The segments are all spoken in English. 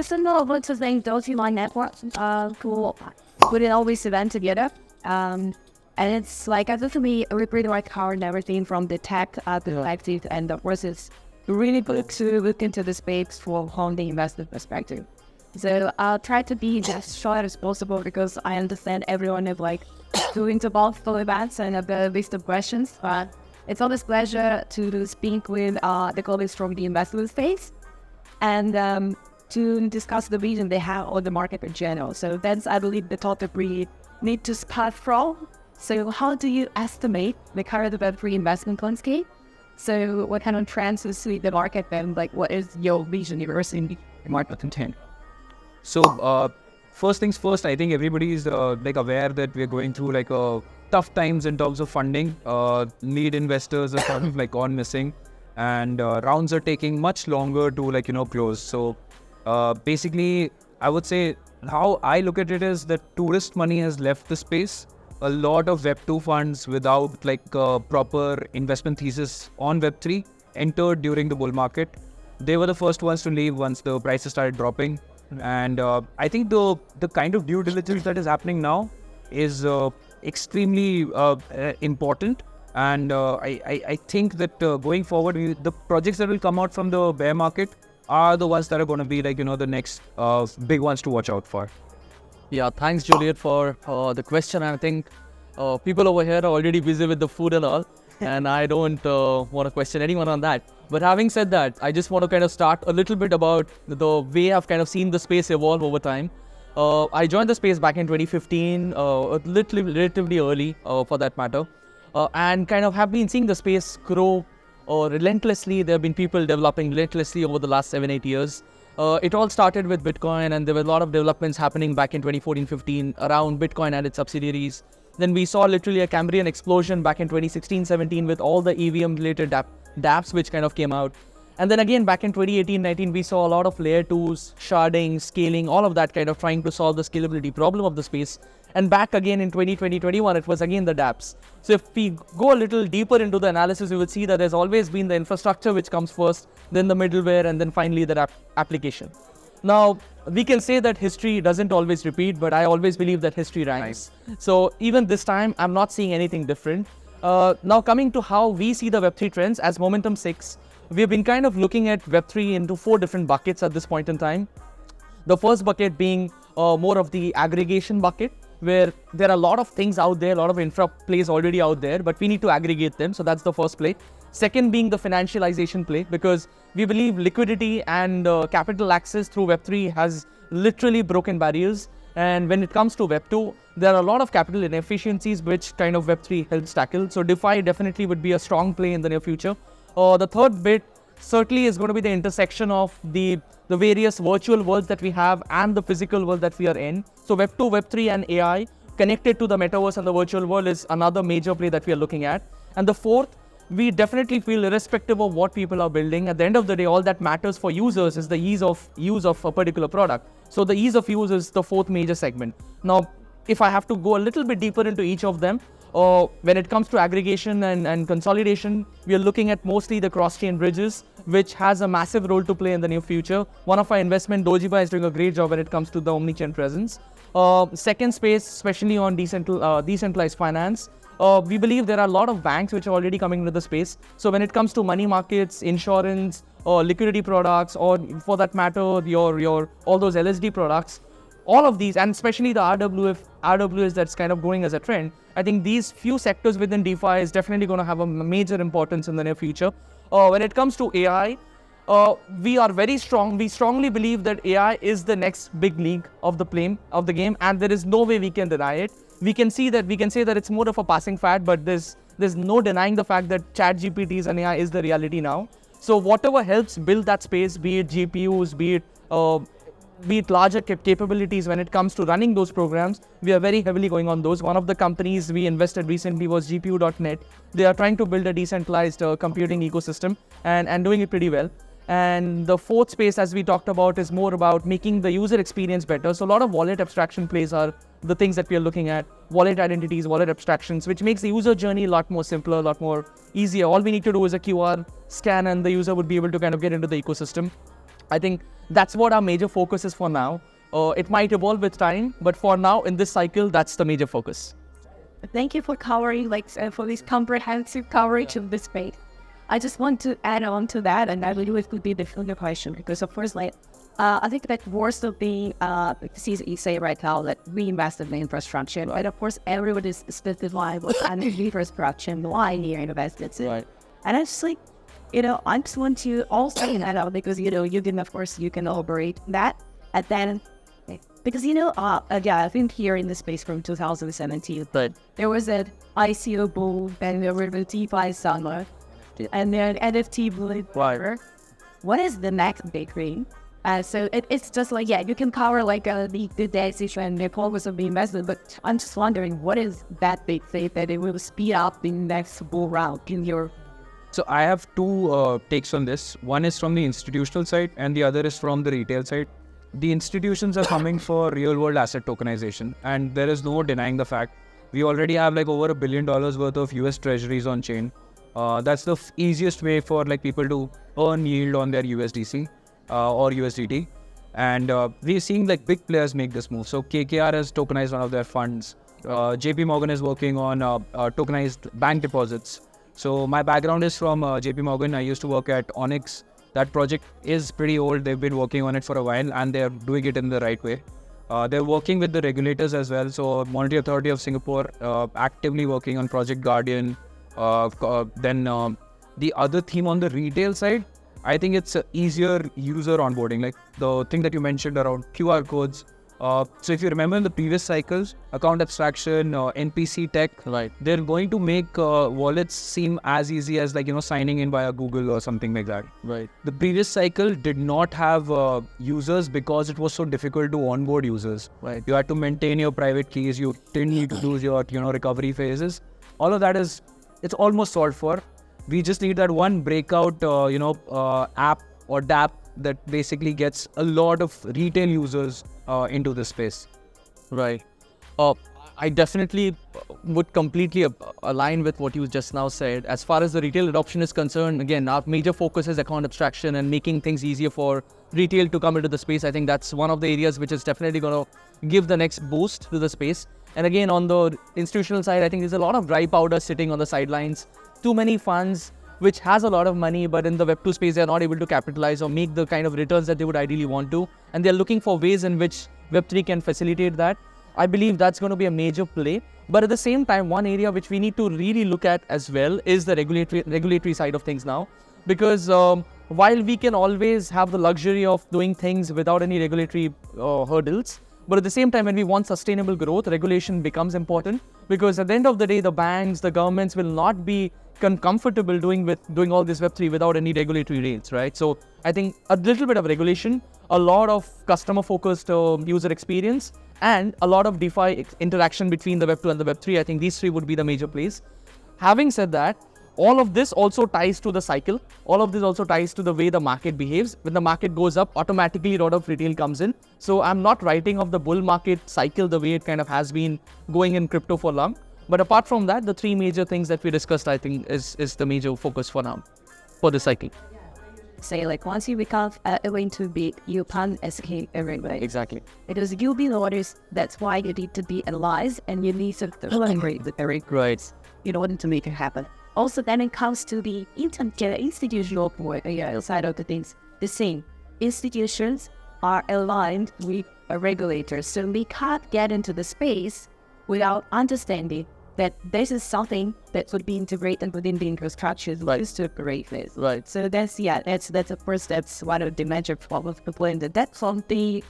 similar what to saying Dojima network who put it all this event together. And it's like, as for me, we pretty like covered everything from the tech perspective and the process. Really good to look into the space from the investment perspective. So I'll try to be as short as possible because I understand everyone is like doing the multiple events and a list of questions. But it's always a pleasure to speak with the colleagues from the investment space and to discuss the vision they have on the market in general. So that's, I believe, the topic we need to start from. So how do you estimate the current Web3 investment landscape? So what kind of trends is in the market and like what is your vision you're seeing the market content? So first things first, I think everybody is like aware that we're going through like tough times in terms of funding. Lead investors are kind of like gone missing, and rounds are taking much longer to like close. So basically, I would say how I look at it is that tourist money has left the space. A lot of Web2 funds without like proper investment thesis on Web3 entered during the bull market. They were the first ones to leave once the prices started dropping. And I think the kind of due diligence that is happening now is extremely important. And I think that going forward, the projects that will come out from the bear market are the ones that are going to be like, the next big ones to watch out for. Yeah, thanks Juliet for the question. I think people over here are already busy with the food and all, and I don't want to question anyone on that. But having said that, I just want to kind of start a little bit about the way I've kind of seen the space evolve over time. I joined the space back in 2015, relatively early for that matter, and kind of have been seeing the space grow relentlessly. There have been people developing relentlessly over the last 7-8 years. It all started with Bitcoin, and there were a lot of developments happening back in 2014-15 around Bitcoin and its subsidiaries. Then we saw literally a Cambrian explosion back in 2016-17 with all the EVM-related dApps which kind of came out. And then again back in 2018-19 we saw a lot of layer 2s, sharding, scaling, all of that kind of trying to solve the scalability problem of the space. And back again in 2020-21 it was again the dApps. So if we go a little deeper into the analysis, we would see that there's always been the infrastructure which comes first, then the middleware, and then finally the application. Now, we can say that history doesn't always repeat, but I always believe that history rhymes. Nice. So even this time, I'm not seeing anything different. Now coming to how we see the Web3 trends as Momentum 6, we've been kind of looking at Web3 into 4 different buckets at this point in time. The first bucket being more of the aggregation bucket, where there are a lot of things out there, a lot of infra plays already out there, but we need to aggregate them. So that's the first play. Second being the financialization play, because we believe liquidity and capital access through Web3 has literally broken barriers. And when it comes to Web2, there are a lot of capital inefficiencies which kind of Web3 helps tackle. So DeFi definitely would be a strong play in the near future. The third bit certainly is going to be the intersection of the various virtual worlds that we have and the physical world that we are in. So Web2, Web3 and AI connected to the metaverse and the virtual world is another major play that we are looking at. And the fourth, we definitely feel irrespective of what people are building, at the end of the day, all that matters for users is the ease of use of a particular product. So the ease of use is the fourth major segment. Now, if I have to go a little bit deeper into each of them, when it comes to aggregation and consolidation, we are looking at mostly the cross-chain bridges, which has a massive role to play in the near future. One of our investment, Dojima, is doing a great job when it comes to the omni-chain presence. Second space, especially on decentralized finance, we believe there are a lot of banks which are already coming into the space. So when it comes to money markets, insurance, liquidity products, or for that matter, your all those LSD products, all of these, and especially the RWS that's kind of going as a trend, I think these few sectors within DeFi is definitely going to have a major importance in the near future. When it comes to AI, we are very strong. We strongly believe that AI is the next big league of the game, and there is no way we can deny it. We can say that it's more of a passing fad, but there's no denying the fact that ChatGPTs and AI is the reality now. So whatever helps build that space, be it GPUs, be it larger capabilities when it comes to running those programs, we are very heavily going on those. One of the companies we invested recently was GPU.net. They are trying to build a decentralized computing ecosystem and doing it pretty well. And the fourth space, as we talked about, is more about making the user experience better. So a lot of wallet abstraction plays are the things that we are looking at. Wallet identities, wallet abstractions, which makes the user journey a lot more simpler, a lot more easier. All we need to do is a QR scan and the user would be able to kind of get into the ecosystem. I think that's what our major focus is for now. It might evolve with time, but for now, in this cycle, that's the major focus. Thank you for covering, for this comprehensive coverage of this space. I just want to add on to that, and I believe it could be the further question, because of course, I think that worst of the disease you say right now that we invest in the infrastructure, and of course, everyone is specified what kind of infrastructure and why you invested in. Right. And I just I just want to also add out because you can of course you can elaborate that, and then because I've been here in the space from 2017, Right. there was an ICO boom, and there were the DeFi summer, and then NFT boom. Right. What is the next big thing? So it's just you can cover the decision and the focus of the investment, but I'm just wondering what is that big thing that it will speed up the next bull round in your. So I have two takes on this. One is from the institutional side and the other is from the retail side. The institutions are coming for real world asset tokenization, and there is no denying the fact. We already have over $1 billion worth of US treasuries on chain. That's the easiest way for people to earn yield on their USDC or USDT. And we're seeing big players make this move. So KKR has tokenized one of their funds. JP Morgan is working on tokenized bank deposits. So my background is from JP Morgan. I used to work at Onyx. That project is pretty old. They've been working on it for a while and they're doing it in the right way. They're working with the regulators as well. So Monetary Authority of Singapore actively working on Project Guardian. Then the other theme on the retail side, I think it's easier user onboarding. The thing that you mentioned around QR codes. So if you remember in the previous cycles, account abstraction, NPC tech, Right. they're going to make wallets seem as easy as signing in via Google or something like that. Right. The previous cycle did not have users because it was so difficult to onboard users. Right. You had to maintain your private keys. You didn't need to do your recovery phases. All of that it's almost solved for. We just need that one breakout app or dApp that basically gets a lot of retail users into this space. Right. I definitely would completely align with what you just now said. As far as the retail adoption is concerned, again, our major focus is account abstraction and making things easier for retail to come into the space. I think that's one of the areas which is definitely going to give the next boost to the space. And again, on the institutional side, I think there's a lot of dry powder sitting on the sidelines. Too many funds which has a lot of money, but in the Web2 space, they're not able to capitalize or make the kind of returns that they would ideally want to. And they're looking for ways in which Web3 can facilitate that. I believe that's going to be a major play. But at the same time, one area which we need to really look at as well is the regulatory side of things now. Because while we can always have the luxury of doing things without any regulatory hurdles, but at the same time, when we want sustainable growth, regulation becomes important. Because at the end of the day, the banks, the governments will not be comfortable doing all this Web3 without any regulatory rails, right? So I think a little bit of regulation, a lot of customer-focused user experience, and a lot of DeFi interaction between the Web2 and the Web3. I think these three would be the major plays. Having said that, all of this also ties to the cycle. All of this also ties to the way the market behaves. When the market goes up, automatically a lot of retail comes in. So I'm not writing off the bull market cycle the way it kind of has been going in crypto for long. But apart from that, the three major things that we discussed, I think, is the major focus for now, for the cycle. Say once you become going too big, you can't escape everybody. Exactly. Because you'll be noticed. That's why you need to be analyzed and you need to collaborate with every Right. in order to make it happen. Also, then it comes to the institutional side of the things. The same institutions are aligned with regulators, so we can't get into the space without understanding that this is something that would be integrated within the infrastructure used to operate this. Right. So that's the first. That's one of the major problems to blend it. That's from the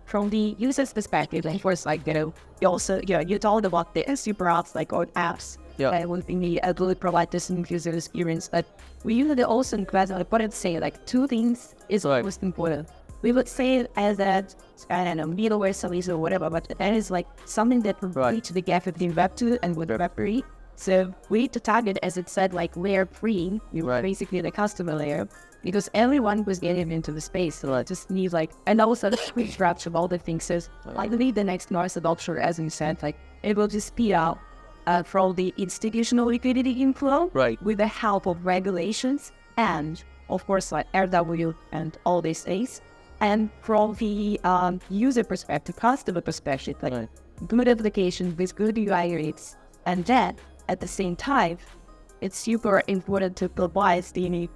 from the user's perspective. Of course, you also you told about the super apps or apps. Yeah. That would be able to provide this user experience. But we usually also wouldn't say two things is Right. most important. We would say it as that, I don't know, middleware solution or whatever, but that is something that will Right. reach the gap between Web2 and with Web3. So we need to target, as it said, layer 3, Right. basically the customer layer, because everyone was getting into the space. So Right. just need and also the structure of all the things. So I believe the next noise adoption, as you said, it will just speed up from the institutional liquidity inflow Right. with the help of regulations and of course, like RW and all these things. And from the user perspective, customer perspective, like good application with good UI rates. And then at the same time, it's super important to provide the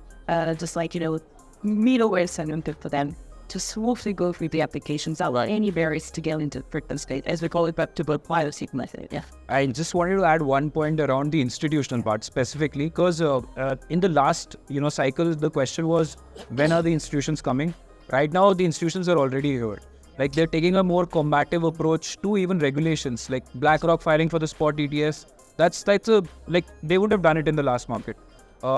just like, middleware solution for them to smoothly go through the applications without any barriers to get into crypto state, as we call it, but to build privacy method. Yeah. I just wanted to add one point around the institutional part specifically, because in the last cycle, the question was, when are the institutions coming? Right now, the institutions are already here. Like, they're taking a more combative approach to even regulations, like BlackRock filing for the spot ETS. That's like they would have done it in the last market.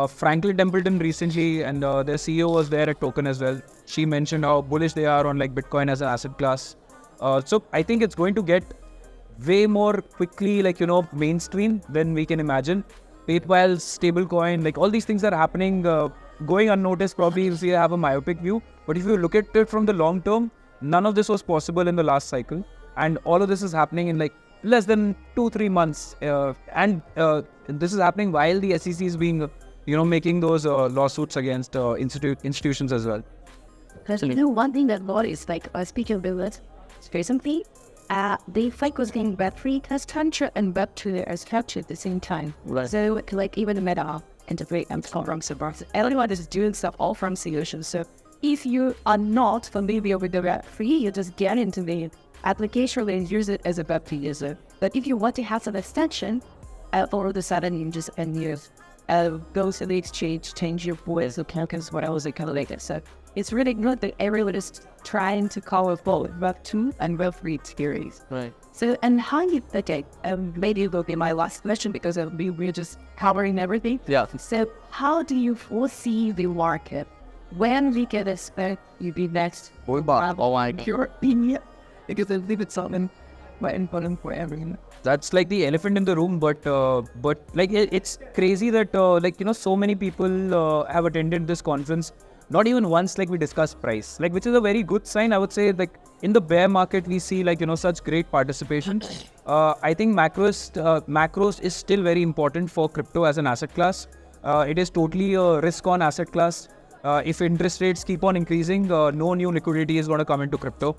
Franklin Templeton recently, and their CEO was there at Token as well. She mentioned how bullish they are on like Bitcoin as an asset class. So I think it's going to get way more quickly, mainstream than we can imagine. PayPal, stablecoin, like all these things are happening, going unnoticed probably if you have a myopic view. But if you look at it from the long term, none of this was possible in the last cycle. And all of this is happening in like less than 2-3 months. And this is happening while the SEC is being making those lawsuits against institutions as well. Because one thing that got is like, speaking of business, recently, they focus on Web3 as culture and Web2 as culture at the same time. Right. So like even the Meta integrate and from support, everyone is doing stuff all from solutions. So if you are not familiar with the Web3, you just get into the application and use it as a Web3 user. But if you want to have some extension, all of a sudden you just go to the exchange, change your voice, or tokens, what else they call it. So it's really good that everyone is trying to cover both Web2 and Web3 experience. Right. So, and how you, okay, maybe it will be my last question because we're just covering everything. Yeah. So how do you foresee the market? When we can expect you be next? Oh my God. Your opinion? Because I believe it's something quite important for everyone. That's like the elephant in the room, but like it's crazy that so many people have attended this conference. Not even once like we discussed price, like, which is a very good sign. I would say, like, in the bear market we see such great participation. I think macros is still very important for crypto as an asset class. It is totally a risk on asset class. If interest rates keep on increasing, no new liquidity is going to come into crypto.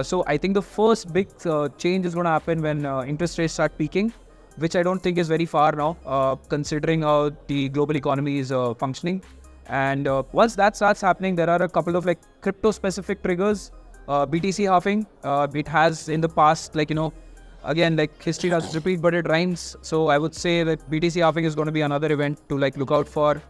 So I think the first big change is going to happen when interest rates start peaking, which I don't think is very far now, considering how the global economy is functioning. And once that starts happening, there are a couple of like crypto specific triggers. BTC halving, it has in the past, again, like history does repeat, but it rhymes. So I would say that BTC halving is going to be another event to like look out for.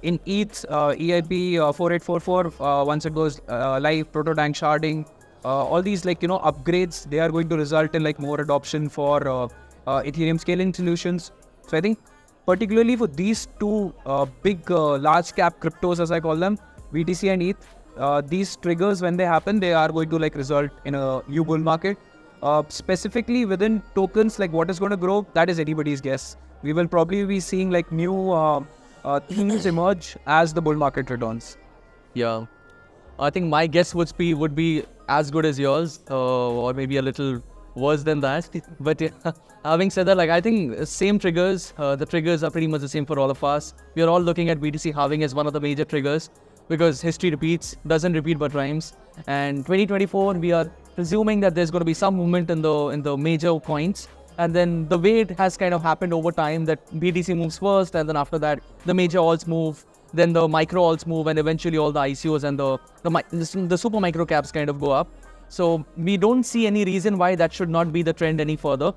In ETH, EIP 4844, once it goes live, proto-dank sharding, all these upgrades, they are going to result in like more adoption for Ethereum scaling solutions. So I think particularly for these two big large cap cryptos, as I call them, BTC and ETH, these triggers, when they happen, they are going to like result in a new bull market. Specifically within tokens, like what is going to grow, that is anybody's guess. We will probably be seeing like new things emerge as the bull market returns. Yeah, I think my guess would be as good as yours, or maybe a little worse than that. But yeah, having said that, like, I think same triggers, the triggers are pretty much the same for all of us. We are all looking at BTC halving as one of the major triggers because history doesn't repeat but rhymes. And 2024, we are presuming that there's going to be some movement in the major coins. And then the way it has kind of happened over time, that BTC moves first, and then after that, the major alts move, then the micro alts move, and eventually all the ICOs and the super micro caps kind of go up. So we don't see any reason why that should not be the trend any further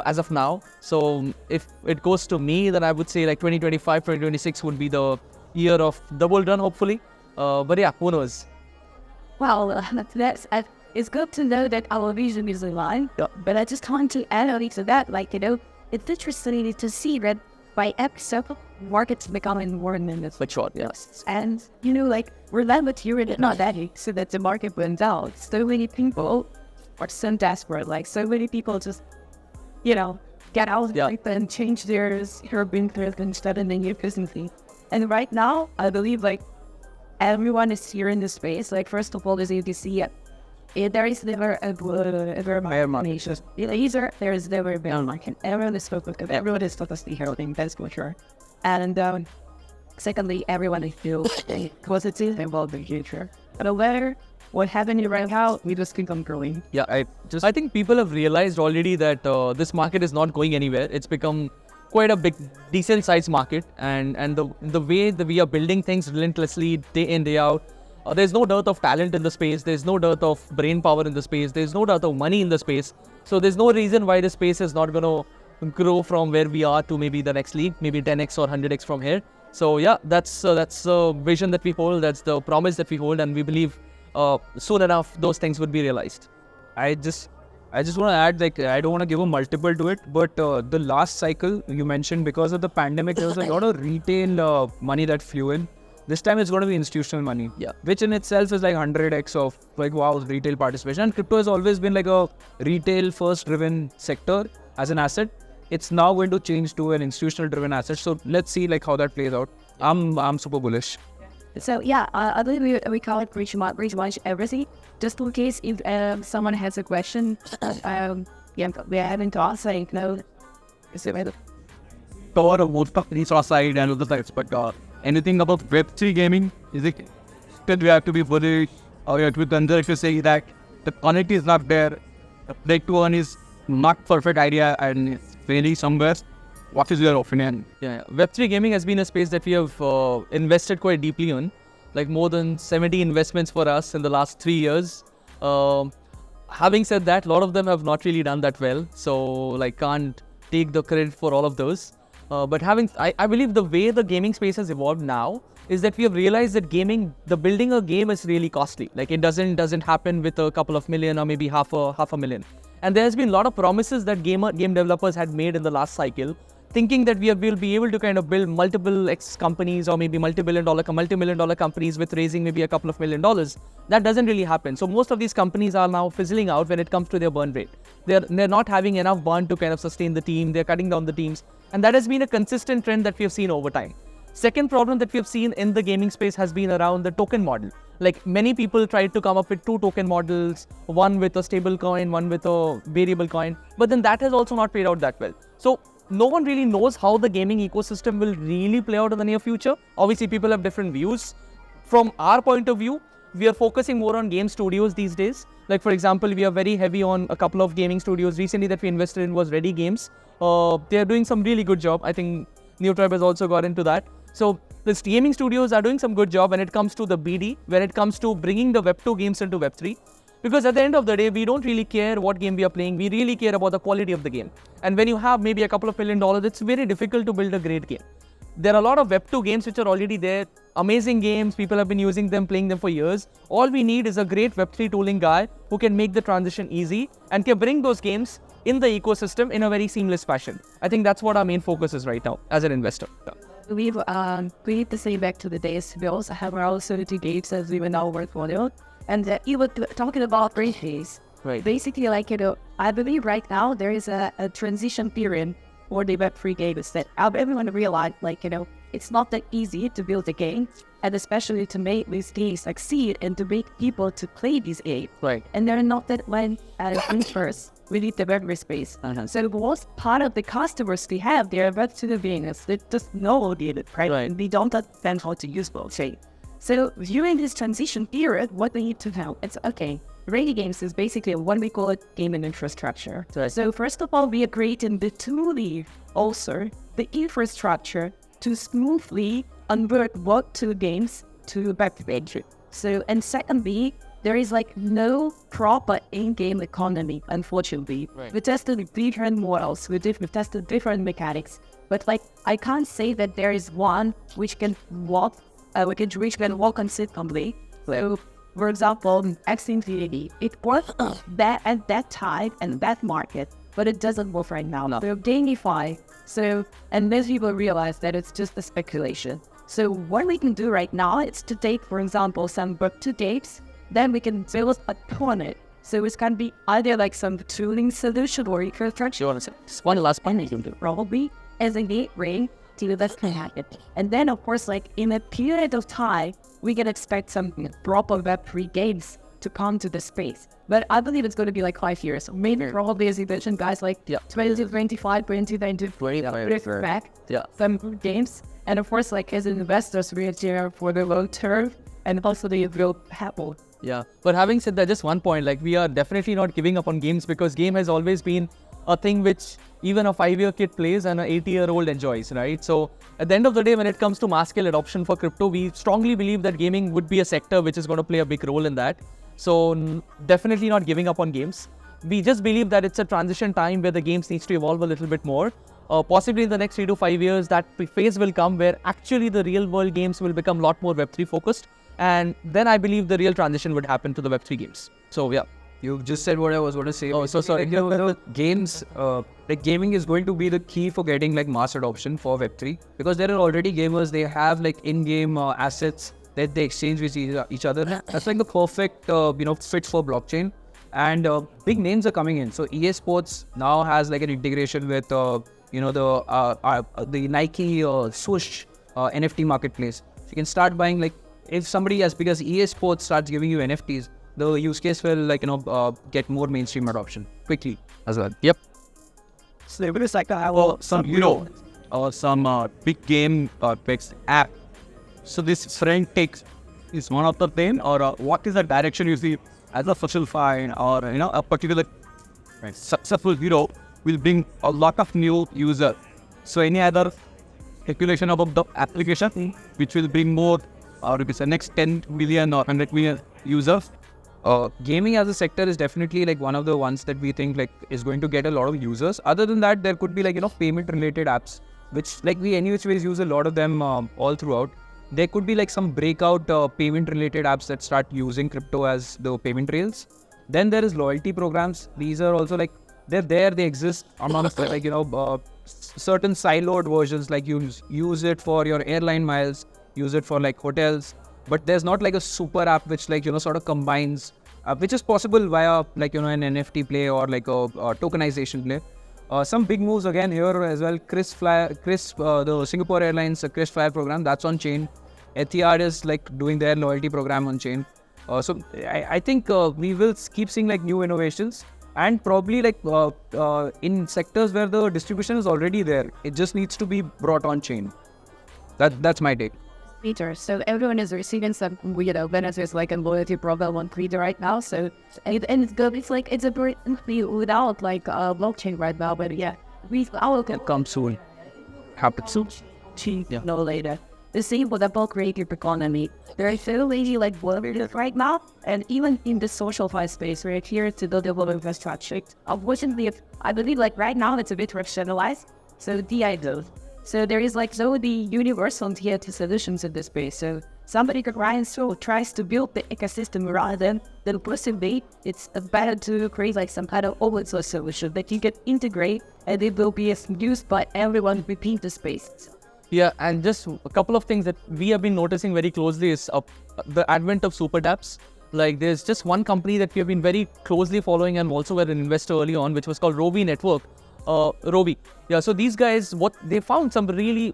as of now. So if it goes to me, then I would say like 2025, 2026 would be the year of the bull run, hopefully. But yeah, who knows? Well, it's good to know that our vision is aligned. But I just want to add on to that, it's interesting to see that by episode, markets becoming more and more Mature, yes. And we're not material, not that so that the market went down. So many people are so desperate, so many people just, get out and change their interest and start a new business. And right now, I believe everyone is here in this space. First of all, as you can see, there is never a bear market. There is never a bear market. Everyone is focused. Everyone is focused on heralding. That's for sure. And Secondly, everyone is still positive about the future. No matter what happening right now, we just keep on growing. Yeah, I think people have realized already that this market is not going anywhere. It's become quite a big, decent sized market, and the way that we are building things relentlessly day in, day out. There's no dearth of talent in the space. There's no dearth of brain power in the space. There's no dearth of money in the space. So there's no reason why the space is not going to grow from where we are to maybe the next league, maybe 10x or 100x from here. So yeah, that's the vision that we hold. That's the promise that we hold, and we believe soon enough those things would be realized. I just want to add, like, I don't want to give a multiple to it, but the last cycle you mentioned, because of the pandemic, there was a lot of retail money that flew in. This time it's going to be institutional money, which in itself is like 100x of like, wow, retail participation. And crypto has always been like a retail first driven sector as an asset. It's now going to change to an institutional driven asset. So let's see like how that plays out. I'm super bullish. So yeah, I believe we call it pretty much everything. Just in case if someone has a question, we are having to ask, like, no, is it better? Cover of both companies or side and other sides, but anything about Web3 gaming, is it that we have to be worried or we have to be concerned if you say that the connectivity is not there, the play to earn is not perfect idea and it's failing somewhere? What is your opinion? Yeah, Web3 gaming has been a space that we have invested quite deeply in, like more than 70 investments for us in the last 3 years. Having said that, a lot of them have not really done that well, so like can't take the credit for all of those. But I believe the way the gaming space has evolved now is that we have realized that building a game is really costly. Like it doesn't happen with a couple of million or maybe half a million. And there has been a lot of promises that game developers had made in the last cycle, thinking that we'll be able to kind of build multiple X companies or maybe multi-million dollar companies with raising maybe a couple of $1 million. That doesn't really happen. So most of these companies are now fizzling out when it comes to their burn rate. They're not having enough burn to kind of sustain the team. They're cutting down the teams. And that has been a consistent trend that we have seen over time. Second problem that we have seen in the gaming space has been around the token model. Like many people tried to come up with 2 token models, one with a stable coin, one with a variable coin, but then that has also not played out that well. So no one really knows how the gaming ecosystem will really play out in the near future. Obviously, people have different views. From our point of view, we are focusing more on game studios these days. Like for example, we are very heavy on a couple of gaming studios. Recently that we invested in was Ready Games. They are doing some really good job. I think Niloptal has also got into that. So the gaming studios are doing some good job when it comes to the BD, when it comes to bringing the Web2 games into Web3. Because at the end of the day, we don't really care what game we are playing. We really care about the quality of the game. And when you have maybe a couple of $1 million, it's very difficult to build a great game. There are a lot of Web2 games which are already there. Amazing games. People have been using them, playing them for years. All we need is a great Web3 tooling guy who can make the transition easy and can bring those games in the ecosystem in a very seamless fashion. I think that's what our main focus is right now as an investor. We need to say back to the days. We also have our own 30 games as we in our portfolio. And you were talking about brain phase. Right. Basically, like, I believe right now there is a transition period for the Web3 games that everyone realized, like, it's not that easy to build a game, and especially to make these games succeed and to make people to play these games. Right. And they're not that when first. We need the Web3 space. So most part of the customers we have, they're Web2 beings. They just know it, right? And they don't understand how to use blockchain. So during this transition period, what we need to know, it's okay. Ready Games is basically what we call it game and infrastructure. Right. So first of all, we are creating the tooling, also the infrastructure to smoothly convert Web2 games to Web3. So, and secondly, there is like no proper in-game economy, unfortunately. Right. We tested different models, we tested different mechanics, but like I can't say that there is one which can walk, which can walk consistently. So, for example, Xfinity, it worked that at that time and that market, but it doesn't work right now. No. So gamify. So, and most people realize that it's just a speculation. So what we can do right now is to take, for example, some Web2 games. Then we can build upon it. So it's going to be either like some tooling solution or infrastructure. Just one last point you can do. Probably as a gateway to that can happen. And then, of course, like in a period of time, we can expect some proper Web3 games to come to the space. But I believe it's going to be like 5 years. Maybe probably, as you mentioned, guys, like 2025, 2025, back some games. And of course, like as investors, we are here for the long term and hopefully it will happen. Yeah. But having said that, just one point, like we are definitely not giving up on games because game has always been a thing which even a 5-year kid plays and an 80-year-old enjoys, right? So at the end of the day, when it comes to mass scale adoption for crypto, we strongly believe that gaming would be a sector which is going to play a big role in that. So definitely not giving up on games. We just believe that it's a transition time where the games needs to evolve a little bit more. Possibly in the next 3 to 5 years, that phase will come where actually the real world games will become a lot more Web3 focused. And then I believe the real transition would happen to the Web3 games. So yeah. You just said what I was going to say. Oh, so sorry. Games, like gaming is going to be the key for getting like mass adoption for Web3 because there are already gamers. They have like in-game assets that they exchange with each other. That's like the perfect fit for blockchain. And big names are coming in. So EA Sports now has like an integration with the Nike Swoosh NFT marketplace. So you can start buying, like if somebody as big as EA Sports starts giving you NFTs, the use case will get more mainstream adoption quickly as well. Yep. So if it's like some or some big game picks app. So this friend takes is one of the them, or what is the direction you see as a social fine or a particular successful hero will bring a lot of new users. So any other speculation about the application which will bring more, or if it's the next 10 million or 100 million users? Gaming as a sector is definitely like one of the ones that we think like is going to get a lot of users. Other than that, there could be like payment related apps, which like we anyways use a lot of them all throughout. There could be like some breakout payment related apps that start using crypto as the payment rails. Then there is loyalty programs. These are also like they exist amongst like certain siloed versions, like you use it for your airline miles, use it for like hotels. But there's not like a super app which like sort of combines, which is possible via like an NFT play or like a tokenization play. Some big moves again here as well. The Singapore Airlines Chris Flyer program, that's on chain. Etihad is like doing their loyalty program on chain. So I think we will keep seeing like new innovations, and probably like in sectors where the distribution is already there, it just needs to be brought on chain. That's my take. Features. So everyone is receiving some, there's like a loyalty program on Twitter right now. So and it's good. It's like it's a very without like blockchain right now. But yeah, our can come soon. Happen soon. No later. The same with the bulk creative economy. There is so many like workers right now, and even in the social fi space, we're here to develop infrastructure. Unfortunately, I believe like right now it's a bit rationalized. So the idea. So there is like the universal TNT solutions in this space. So somebody could tries to build the ecosystem rather than possibly it's better to create like some kind of open source solution that you can integrate and it will be used by everyone within the space. Yeah, and just a couple of things that we have been noticing very closely is the advent of super dApps. Like there's just one company that we have been very closely following and also were an investor early on, which was called Rovi Network. Rovi. Yeah, so these guys, they found some really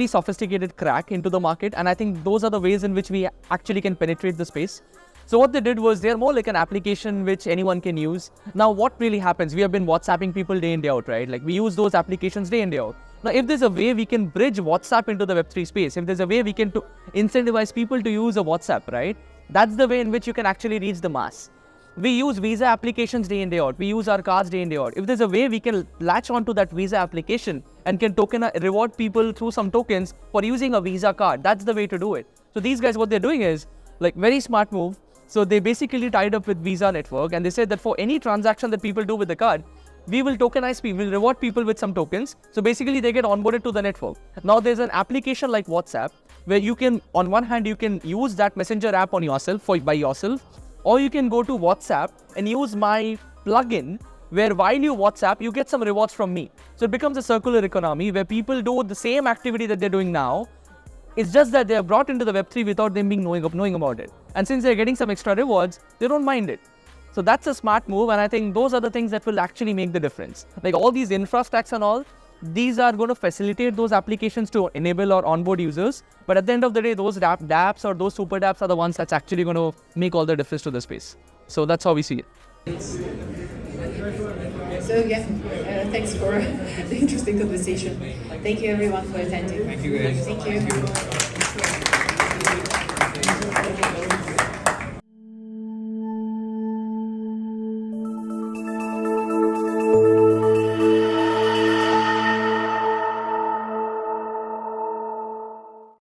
sophisticated crack into the market, and I think those are the ways in which we actually can penetrate the space. So what they did was they're more like an application which anyone can use. Now what really happens, we have been WhatsApping people day in day out, right? Like we use those applications day in day out. Now if there's a way we can bridge WhatsApp into the Web3 space, if there's a way we can incentivize people to use a WhatsApp, right? That's the way in which you can actually reach the mass. We use Visa applications day in, day out. We use our cards day in, day out. If there's a way we can latch onto that Visa application and can reward people through some tokens for using a Visa card, that's the way to do it. So these guys, what they're doing is like very smart move. So they basically tied up with Visa network and they said that for any transaction that people do with the card, we will tokenize people, we'll reward people with some tokens. So basically they get onboarded to the network. Now there's an application like WhatsApp where you can, on one hand, you can use that messenger app on yourself by yourself. Or you can go to WhatsApp and use my plugin where while you WhatsApp, you get some rewards from me. So it becomes a circular economy where people do the same activity that they're doing now. It's just that they're brought into the Web3 without them knowing about it. And since they're getting some extra rewards, they don't mind it. So that's a smart move, and I think those are the things that will actually make the difference. Like all these infra stacks and all, these are going to facilitate those applications to enable or onboard users. But at the end of the day, those dApps or those super dApps are the ones that's actually going to make all the difference to the space. So that's how we see it. So yeah, thanks for the interesting conversation. Thank you everyone for attending. Thank you guys. Thank you.